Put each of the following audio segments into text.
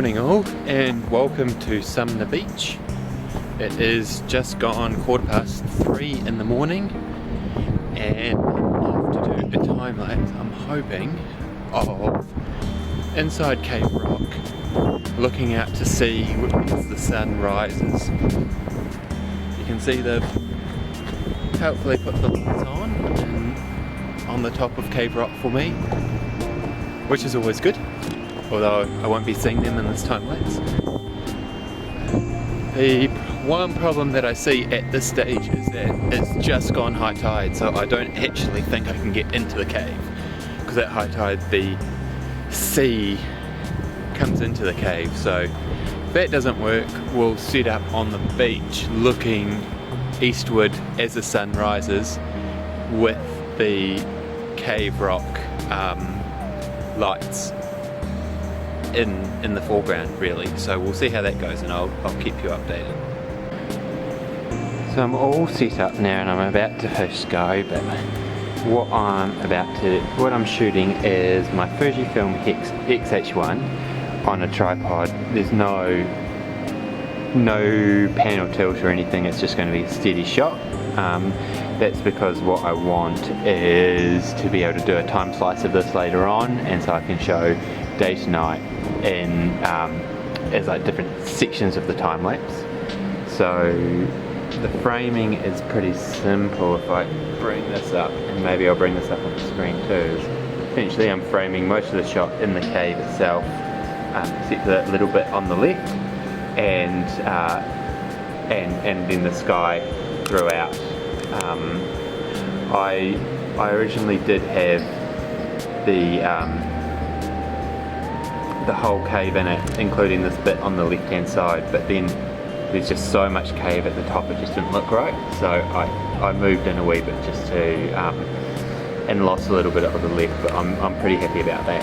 morning all, and welcome to Sumner Beach. It is just gone 3:15 in the morning, and I'm off to do a time lapse. I'm hoping of inside Cave Rock, looking out to sea as the sun rises. You can see they've hopefully put the lights on the top of Cave Rock for me, which is always good, although I won't be seeing them in this time lapse. The one problem that I see at this stage is that it's just gone high tide, so I don't actually think I can get into the cave, because at high tide the sea comes into the cave. So if that doesn't work, we'll set up on the beach looking eastward as the sun rises with the Cave Rock lights in the foreground, really. So we'll see how that goes, and I'll keep you updated. So I'm all set up now and I'm about to push go, but what I'm shooting is my Fujifilm X-H1 on a tripod. There's no pan or tilt or anything, it's just going to be a steady shot. That's because what I want is to be able to do a time slice of this later on, and so I can show day to night in as like different sections of the time lapse. So the framing is pretty simple. If I bring this up, and maybe I'll bring this up on the screen too, essentially I'm framing most of the shot in the cave itself, except for that little bit on the left, and then the sky throughout. I originally did have the whole cave in it, including this bit on the left hand side, but then there's just so much cave at the top it just didn't look right, so I moved in a wee bit just to and lost a little bit of the left, but I'm pretty happy about that.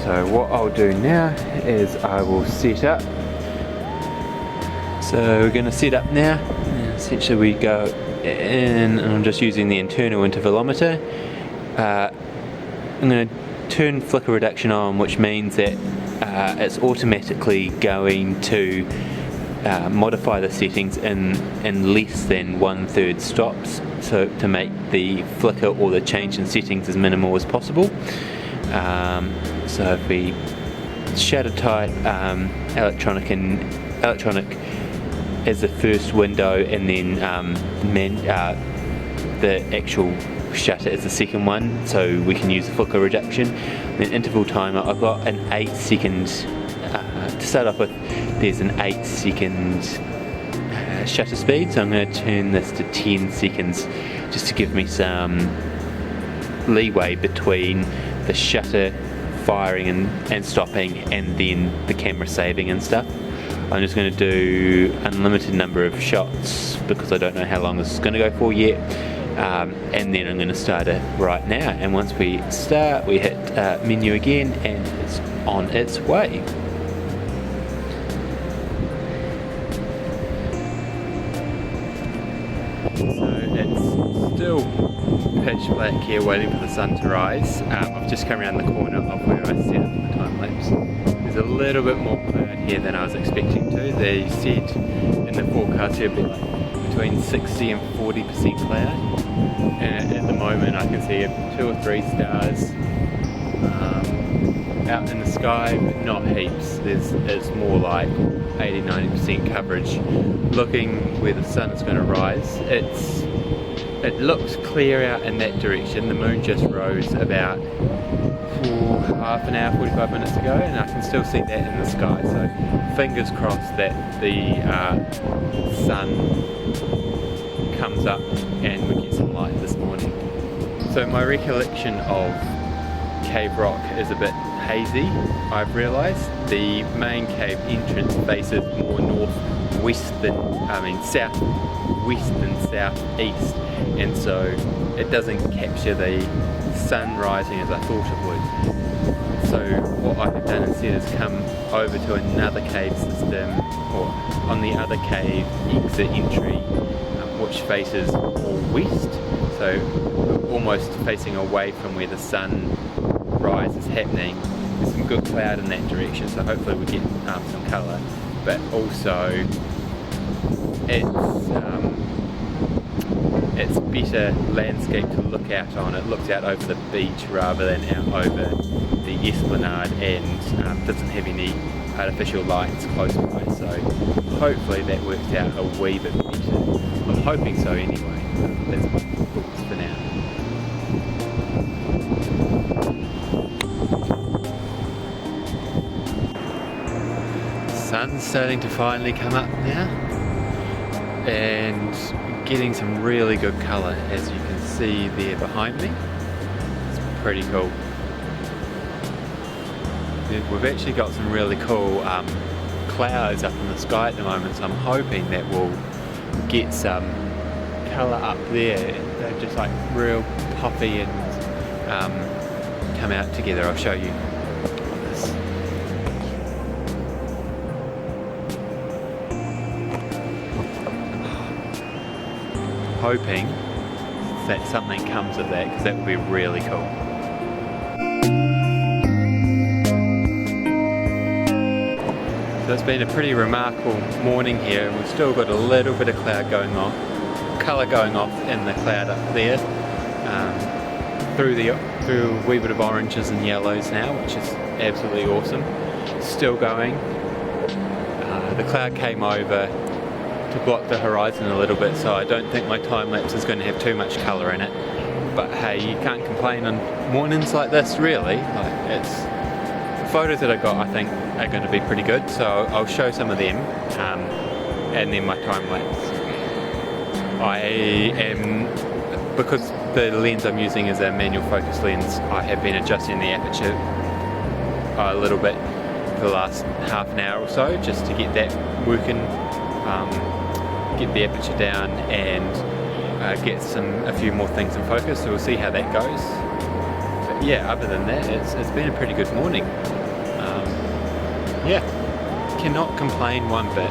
So what I'll do now is I will set up. So we're going to set up now, and essentially we go in, and I'm just using the internal intervalometer. I'm going to turn flicker reduction on, which means that it's automatically going to modify the settings in less than 1/3 stops, so to make the flicker or the change in settings as minimal as possible. So if we shutter type electronic as the first window, and then the actual shutter is the second one, so we can use the flicker reduction. Then interval timer, I've got an 8-second, to start off with, there's an 8-second shutter speed, so I'm going to turn this to 10 seconds just to give me some leeway between the shutter firing and stopping, and then the camera saving and stuff. I'm just going to do unlimited number of shots because I don't know how long this is going to go for yet, and then I'm going to start it right now, and once we start we hit menu again and it's on its way. So it's still pitch black here waiting for the sun to rise. I've just come around the corner of where I set up the time lapse. There's a little bit more cloud here than I was expecting to. They said in the forecast here it'd be between 60 and 40% cloud, and at the moment I can see 2 or 3 stars out in the sky, but not heaps. It's more like 80-90% coverage. Looking where the sun is going to rise, it looks clear out in that direction. The moon just rose about half an hour, 45 minutes ago, and I can still see that in the sky, so fingers crossed that the sun comes up and we get some light this morning. So my recollection of Cave Rock is a bit hazy. I've realised the main cave entrance faces more southwest than southeast, and so it doesn't capture the sun rising as I thought it would. So what I have done instead is come over to another cave system, or on the other cave exit entry, which faces more west, so almost facing away from where the sun rise is happening, there's some good cloud in that direction, so hopefully we get some colour, but also it's better landscape to look out on. It looks out over the beach rather than out over the esplanade, and doesn't have any artificial lights close by, so hopefully that works out a wee bit better. I'm hoping so anyway. That's my thoughts for now. Sun's starting to finally come up now, and getting some really good colour, as you can see there behind me. It's pretty cool. We've actually got some really cool clouds up in the sky at the moment, so I'm hoping that we'll get some colour up there. They're just like real poppy and come out together. I'll show you this. Hoping that something comes of that, because that would be really cool. So it's been a pretty remarkable morning here, and we've still got a little bit of cloud going on, colour going off in the cloud up there, through a wee bit of oranges and yellows now, which is absolutely awesome. Still going. The cloud came over to block the horizon a little bit, so I don't think my time lapse is going to have too much colour in it. But hey, you can't complain on mornings like this, really. Like, the photos that I got, I think, are going to be pretty good, so I'll show some of them, and then my time lapse. Because the lens I'm using is a manual focus lens, I have been adjusting the aperture a little bit for the last half an hour or so, just to get that working, get the aperture down, and get a few more things in focus, so we'll see how that goes. But yeah, other than that, it's been a pretty good morning. Yeah, cannot complain one bit.